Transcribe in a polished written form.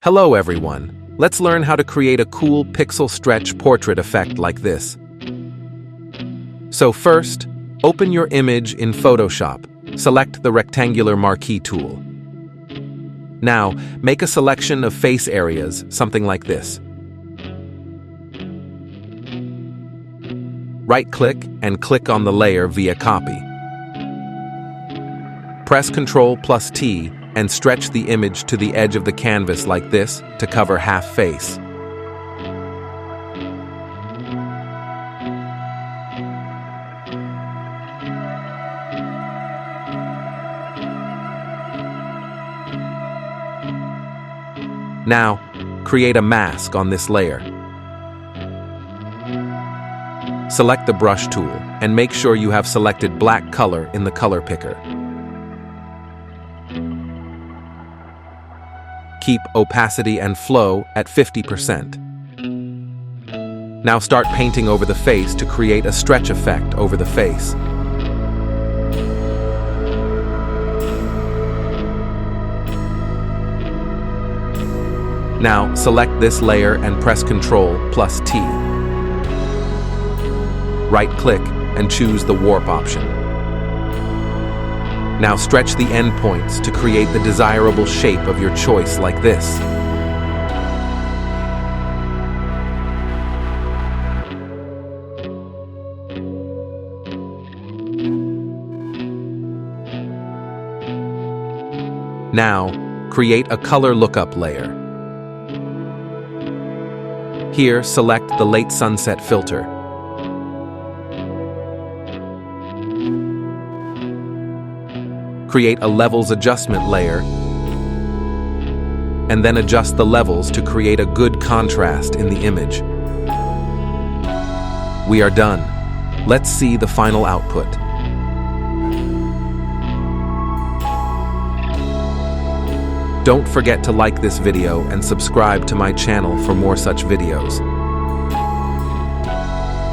Hello everyone, let's learn how to create a cool pixel stretch portrait effect like this. So first, open your image in Photoshop. Select the rectangular marquee tool. Now, make a selection of face areas, something like this. Right-click and click on the layer via copy. Press Ctrl+T and stretch the image to the edge of the canvas like this to cover half face. Now, create a mask on this layer. Select the brush tool and make sure you have selected black color in the color picker. Keep opacity and flow at 50%. Now start painting over the face to create a stretch effect over the face. Now select this layer and press Ctrl+T. Right-click and choose the warp option. Now stretch the endpoints to create the desirable shape of your choice like this. Now, create a color lookup layer. Here, select the late sunset filter. Create a levels adjustment layer, and then adjust the levels to create a good contrast in the image. We are done. Let's see the final output. Don't forget to like this video and subscribe to my channel for more such videos.